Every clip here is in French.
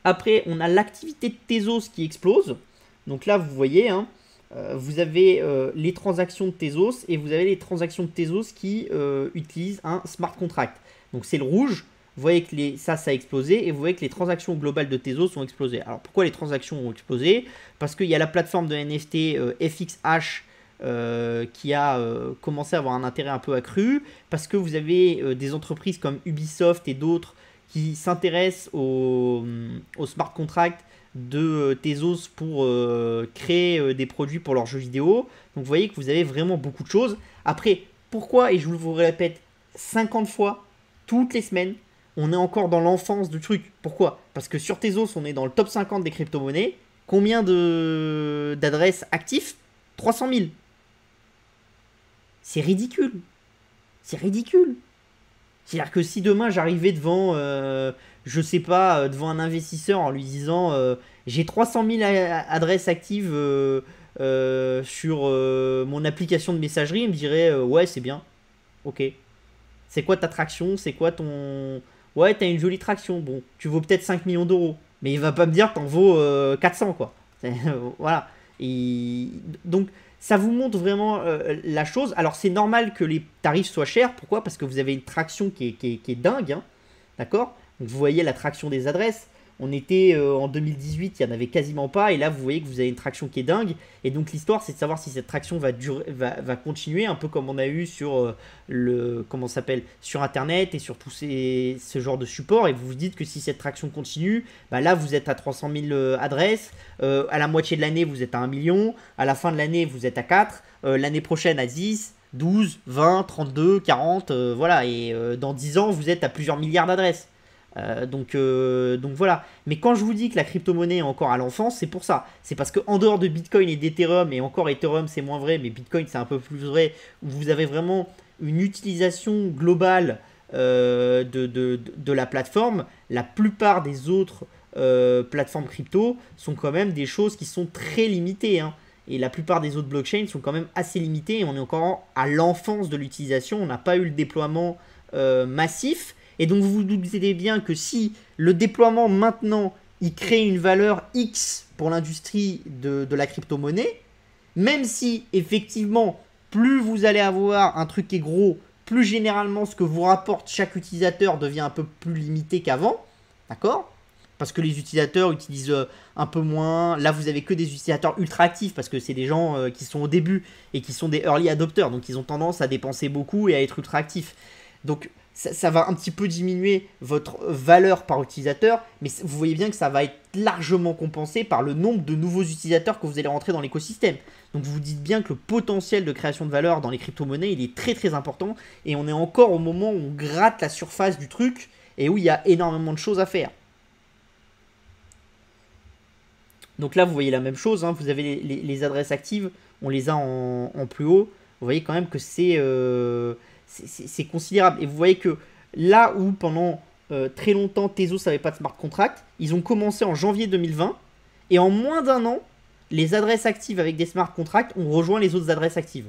Après, on a l'activité de Tezos qui explose. Donc là, vous voyez, hein, vous avez les transactions de Tezos et vous avez les transactions de Tezos qui utilisent un smart contract. Donc c'est le rouge. Vous voyez que ça a explosé et vous voyez que les transactions globales de Tezos ont explosé. Alors pourquoi les transactions ont explosé? Parce qu'il y a la plateforme de NFT FXH qui a commencé à avoir un intérêt un peu accru, parce que vous avez des entreprises comme Ubisoft et d'autres qui s'intéressent au smart contract de Tezos pour créer des produits pour leurs jeux vidéo. Donc vous voyez que vous avez vraiment beaucoup de choses. Après, pourquoi, et je vous le répète 50 fois, toutes les semaines, on est encore dans l'enfance du truc. Pourquoi? Parce que sur Tezos, on est dans le top 50 des crypto-monnaies. Combien d'adresses actives? 300 000. C'est ridicule. C'est ridicule. C'est-à-dire que si demain j'arrivais devant, je sais pas, devant un investisseur en lui disant j'ai 300 000 adresses actives sur mon application de messagerie, il me dirait ouais, c'est bien. Ok. C'est quoi ta traction? C'est quoi ton. Ouais, t'as une jolie traction. Bon, tu vaux peut-être 5 millions d'euros. Mais il va pas me dire t'en vaux 400, quoi. Voilà. Et donc, ça vous montre vraiment la chose. Alors, c'est normal que les tarifs soient chers. Pourquoi? Parce que vous avez une traction qui est dingue. Hein. D'accord? Donc, vous voyez la traction des adresses. On était en 2018, il n'y en avait quasiment pas. Et là, vous voyez que vous avez une traction qui est dingue. Et donc, l'histoire, c'est de savoir si cette traction va continuer, un peu comme on a eu sur comment ça s'appelle, sur Internet et sur tous ce genre de support. Et vous vous dites que si cette traction continue, bah là, vous êtes à 300 000 adresses. À la moitié de l'année, vous êtes à 1 million. À la fin de l'année, vous êtes à 4. L'année prochaine, à 10. 12, 20, 32, 40, voilà. Et dans 10 ans, vous êtes à plusieurs milliards d'adresses. Donc voilà. Mais quand je vous dis que la crypto-monnaie est encore à l'enfance, c'est pour ça. C'est parce qu'en dehors de Bitcoin et d'Ethereum, et encore Ethereum c'est moins vrai, mais Bitcoin c'est un peu plus vrai, où vous avez vraiment une utilisation globale de la plateforme, la plupart des autres plateformes crypto sont quand même des choses qui sont très limitées. Hein. Et la plupart des autres blockchains sont quand même assez limitées. Et on est encore à l'enfance de l'utilisation. On n'a pas eu le déploiement massif. Et donc vous vous doutez bien que si le déploiement maintenant, il crée une valeur X pour l'industrie de la crypto-monnaie, même si effectivement, plus vous allez avoir un truc qui est gros, plus généralement ce que vous rapporte chaque utilisateur devient un peu plus limité qu'avant, d'accord? Parce que les utilisateurs utilisent un peu moins. Là, vous avez que des utilisateurs ultra actifs parce que c'est des gens qui sont au début et qui sont des early adopters. Donc, ils ont tendance à dépenser beaucoup et à être ultra actifs. Donc, ça va un petit peu diminuer votre valeur par utilisateur, mais vous voyez bien que ça va être largement compensé par le nombre de nouveaux utilisateurs que vous allez rentrer dans l'écosystème. Donc vous vous dites bien que le potentiel de création de valeur dans les crypto-monnaies, il est très très important, et on est encore au moment où on gratte la surface du truc, et où il y a énormément de choses à faire. Donc là, vous voyez la même chose, hein, vous avez les adresses actives, on les a en plus haut, vous voyez quand même que c'est considérable. Et vous voyez que là où pendant très longtemps Tezos n'avait pas de smart contract, ils ont commencé en janvier 2020 et en moins d'un an, les adresses actives avec des smart contracts ont rejoint les autres adresses actives.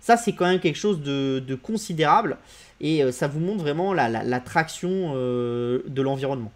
Ça, c'est quand même quelque chose de considérable et ça vous montre vraiment la traction de l'environnement.